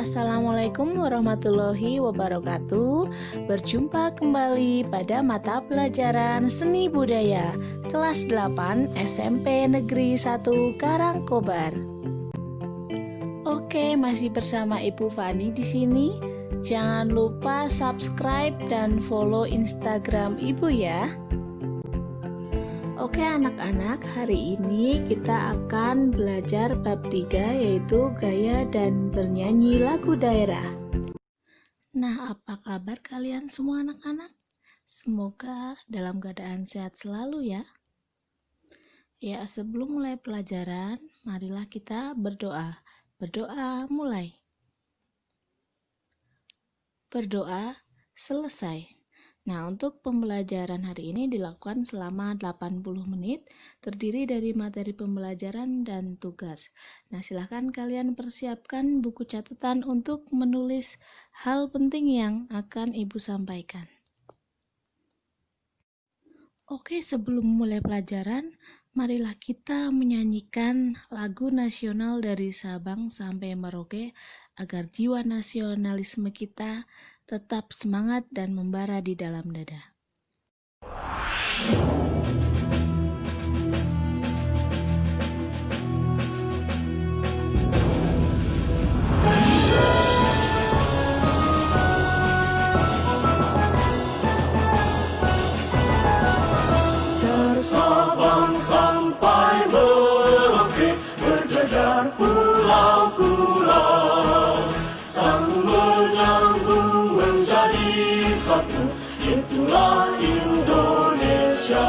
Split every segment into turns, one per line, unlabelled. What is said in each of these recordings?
Assalamualaikum warahmatullahi wabarakatuh. Berjumpa kembali pada mata pelajaran Seni Budaya kelas 8 SMP Negeri 1 Karangkobar. Oke, masih bersama Ibu Fani di sini. Jangan lupa subscribe dan follow Instagram Ibu ya. Oke anak-anak, hari ini kita akan belajar bab 3 yaitu gaya dan bernyanyi lagu daerah. Nah, apa kabar kalian semua anak-anak? Semoga dalam keadaan sehat selalu ya. Ya, sebelum mulai pelajaran, marilah kita berdoa. Berdoa mulai. Berdoa selesai. Nah, untuk pembelajaran hari ini dilakukan selama 80 menit, terdiri dari materi pembelajaran dan tugas. Nah, silahkan kalian persiapkan buku catatan untuk menulis hal penting yang akan Ibu sampaikan. Oke, sebelum mulai pelajaran, marilah kita menyanyikan lagu nasional dari Sabang sampai Merauke agar jiwa nasionalisme kita tetap semangat dan membara di dalam dada.
Dari Sabang sampai Merauke berjajar pulau-pulau, sambung menyambung menjadi satu, itulah Indonesia.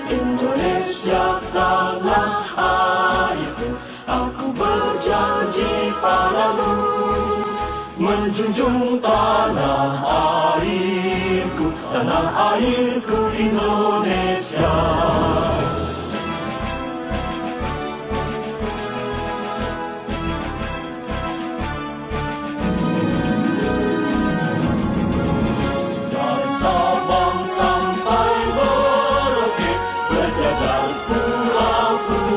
Indonesia tanah airku, aku berjanji padamu, menjunjung tanah airku Indonesia. Dari Sabang sampai Merauke berjajar pulau-pulau,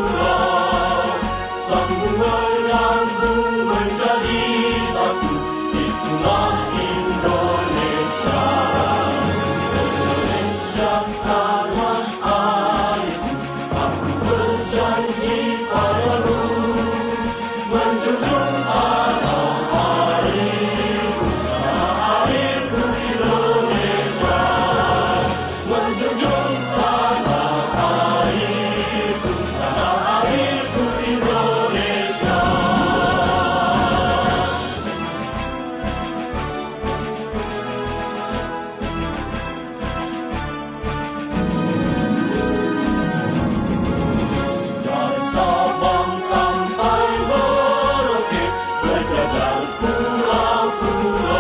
sambung menyambung menjadi satu, itulah Indonesia. Indonesia tanah airku, aku berjanji padamu, menjunjung tanah airku Indonesia, menjunjung tanah airku Indonesia. Dari Sabang sampai Merauke berjajar pulau-pulau,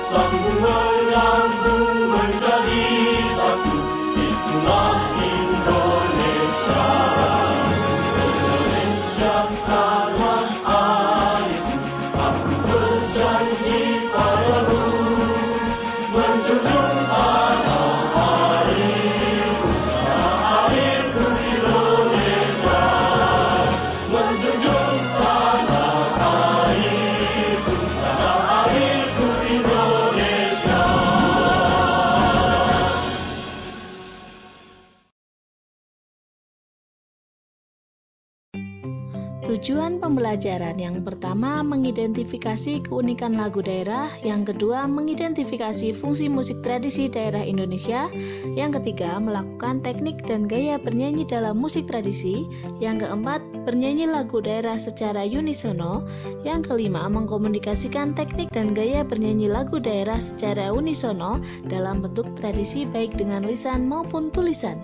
sambung menyambung menjadi satu, itulah Indonesia. Indonesia tanah airku, aku berjanji padamu, menjunjung tanah airku Indonesia, menjunjung tanah airku Indonesia.
Tujuan pembelajaran yang pertama mengidentifikasi keunikan lagu daerah, yang kedua mengidentifikasi fungsi musik tradisi daerah Indonesia, yang ketiga melakukan teknik dan gaya bernyanyi dalam musik tradisi, yang keempat bernyanyi lagu daerah secara unisono, yang kelima mengkomunikasikan teknik dan gaya bernyanyi lagu daerah secara unisono dalam bentuk tradisi baik dengan lisan maupun tulisan.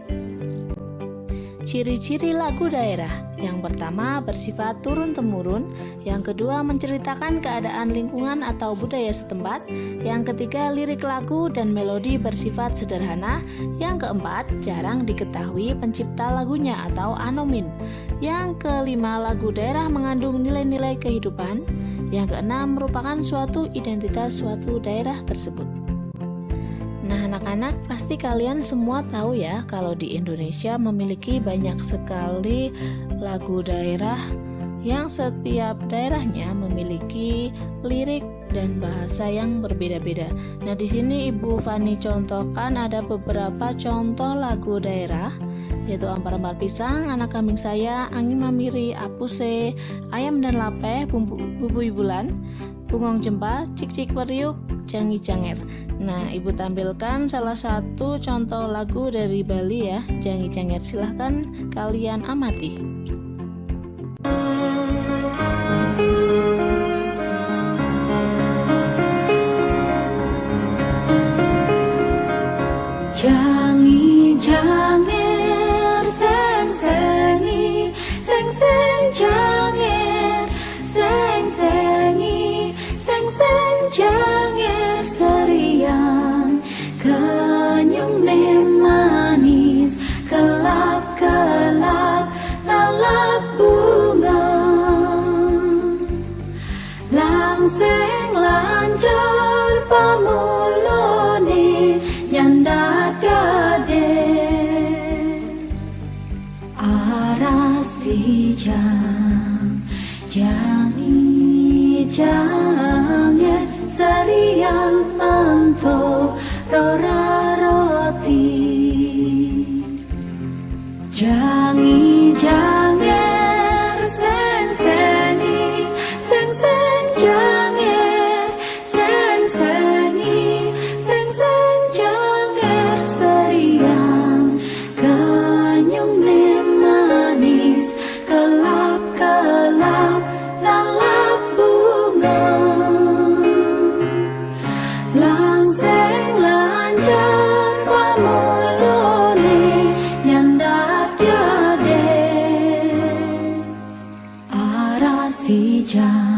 Ciri-ciri lagu daerah. Yang pertama bersifat turun-temurun, yang kedua menceritakan keadaan lingkungan atau budaya setempat, yang ketiga lirik lagu dan melodi bersifat sederhana, yang keempat jarang diketahui pencipta lagunya atau anonim, yang kelima lagu daerah mengandung nilai-nilai kehidupan, yang keenam merupakan suatu identitas suatu daerah tersebut. Nah anak-anak, pasti kalian semua tahu ya kalau di Indonesia memiliki banyak sekali lagu daerah yang setiap daerahnya memiliki lirik dan bahasa yang berbeda-beda. Nah, di sini Ibu Fani contohkan ada beberapa contoh lagu daerah, yaitu Ampar-ampar pisang, Anak kambing saya, Angin mamiri, Apuse, Ayam dan lapeh, Bubui bulan, Bungong jempa, Cik-cik periuk, Jangi janger. Nah, Ibu tampilkan salah satu contoh lagu dari Bali ya, Jangi janger. Silahkan kalian amati.
Jangi janger seng-sengi, seng-seng janger, seng-sengi, seng-seng janger seriang, kenyung nem manis, kelap-kelap lalap bunga, langseng lancar pamulone nyandat gade, arasi jangi janger seriang manto rora roti, jangi janger seng-sengi, seng-seng janger, seng-sengi, seng-seng janger seriang, kenyung nem manis, kelap-kelap lalap bunga, langseng lancar pamulone nyandat gade, arasi jangi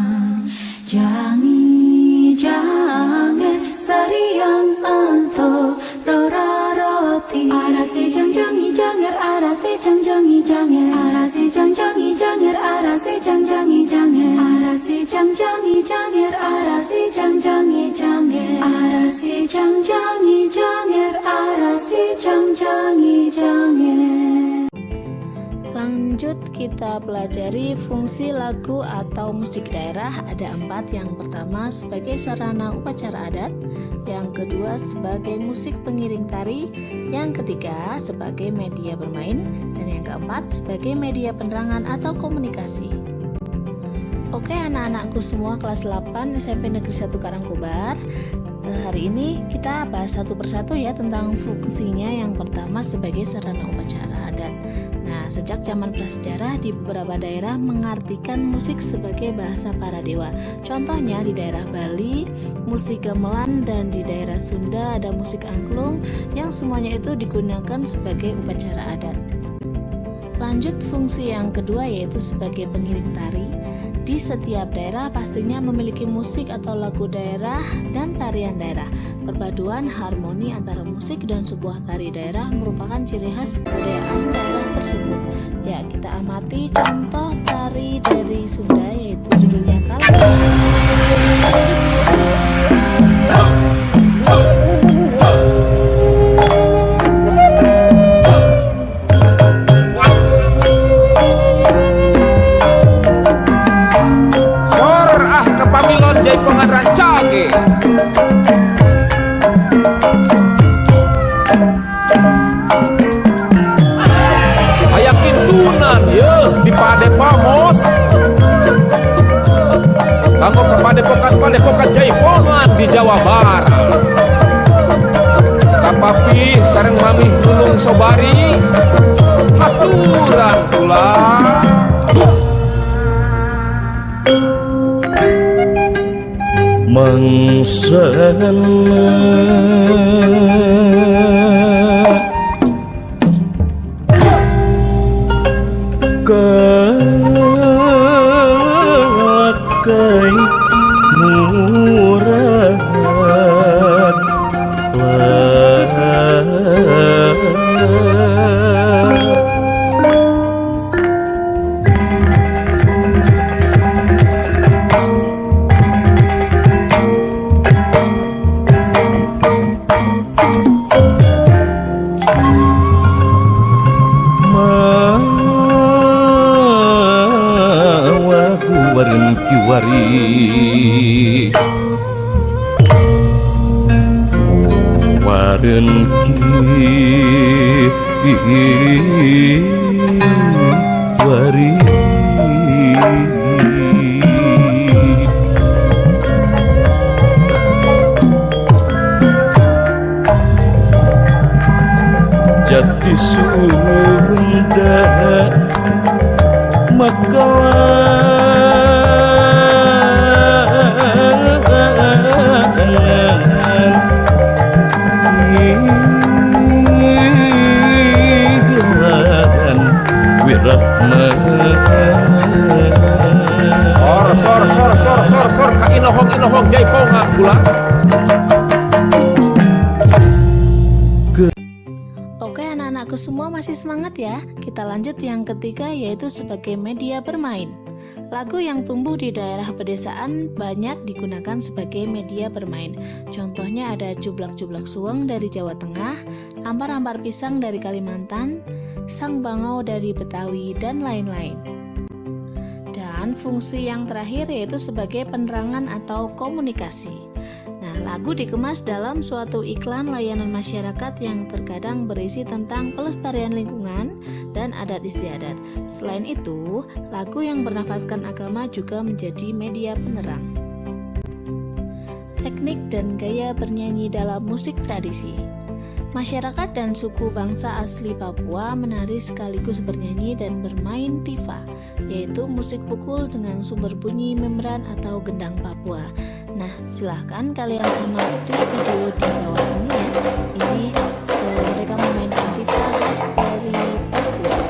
janger seriang anto rora roti, arasi jangi janger, arasi jangi janger, arasi jangi janger, arasi jangi janger, arasi jangi janger, arasi jangi janger, arasi jangi janger, arasi jangi janger.
Lanjut kita pelajari fungsi lagu atau musik daerah. Ada 4. Yang pertama sebagai sarana upacara adat, yang kedua sebagai musik pengiring tari, yang ketiga sebagai media bermain, dan yang keempat sebagai media penerangan atau komunikasi. Oke anak-anakku semua kelas 8 SMP Negeri 1 Karangkobar, hari ini kita bahas satu persatu ya tentang fungsinya. Yang pertama sebagai sarana upacara adat. Nah, sejak zaman prasejarah di beberapa daerah mengartikan musik sebagai bahasa para dewa. Contohnya di daerah Bali, musik gamelan, dan di daerah Sunda ada musik angklung yang semuanya itu digunakan sebagai upacara adat. Lanjut fungsi yang kedua yaitu sebagai pengiring tari. Di setiap daerah pastinya memiliki musik atau lagu daerah dan tarian daerah. Perpaduan harmoni antara musik dan sebuah tari daerah merupakan ciri khas kebudayaan daerah tersebut. Ya, kita amati contoh tari dari Sunda yaitu judulnya Kalong.
Jaipongan rancage ayakin tunan ya di Padepamos kanggo kepadepokan Jaipongan di Jawa Barat. Kapapi sareng mami nulung sobari haturan ulah
mengsana kakai murad wareun kiwari wareun kiwari Jati Sunda Makalan Gilan Wirahman
Sor ka inohong jaipongan pula.
Oke anak-anakku semua masih semangat ya? Kita lanjut yang ketiga yaitu sebagai media bermain. Lagu yang tumbuh di daerah pedesaan banyak digunakan sebagai media bermain. Contohnya ada Jublak-Jublak Suweng dari Jawa Tengah, Ampar-Ampar Pisang dari Kalimantan, Sang Bangau dari Betawi, dan lain-lain. Dan fungsi yang terakhir yaitu sebagai penerangan atau komunikasi. Nah, lagu dikemas dalam suatu iklan layanan masyarakat yang terkadang berisi tentang pelestarian lingkungan dan adat istiadat. Selain itu, lagu yang bernafaskan agama juga menjadi media penerang. Teknik dan gaya bernyanyi dalam musik tradisi. Masyarakat dan suku bangsa asli Papua menari sekaligus bernyanyi dan bermain tifa, yaitu musik pukul dengan sumber bunyi membran atau gendang Papua. Nah, silahkan kalian amati video di bawah ini ya. Ini mereka memainkan tifa khas dari Papua.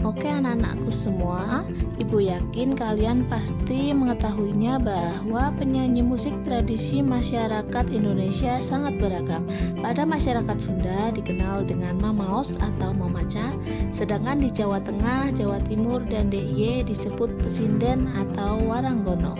Oke anak-anakku semua, Ibu yakin kalian pasti mengetahuinya bahwa penyanyi musik tradisi masyarakat Indonesia sangat beragam. Pada masyarakat Sunda dikenal dengan Mamaos atau Mamaca, sedangkan di Jawa Tengah, Jawa Timur, dan DIY disebut Pesinden atau Waranggono.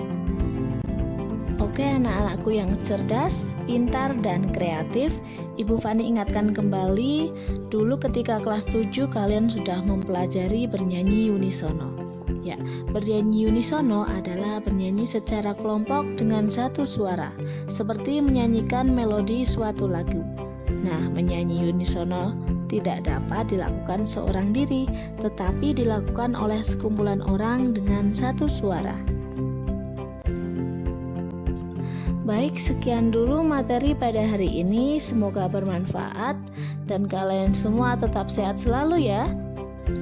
Oke anak-anakku yang cerdas, pintar, dan kreatif, Ibu Fani ingatkan kembali, dulu ketika kelas 7 kalian sudah mempelajari bernyanyi unisono. Ya, bernyanyi unisono adalah bernyanyi secara kelompok dengan satu suara, seperti menyanyikan melodi suatu lagu. Nah, menyanyi unisono tidak dapat dilakukan seorang diri, tetapi dilakukan oleh sekumpulan orang dengan satu suara. Baik, sekian dulu materi pada hari ini. Semoga bermanfaat dan kalian semua tetap sehat selalu ya.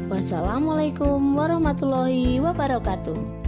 Wassalamualaikum warahmatullahi wabarakatuh.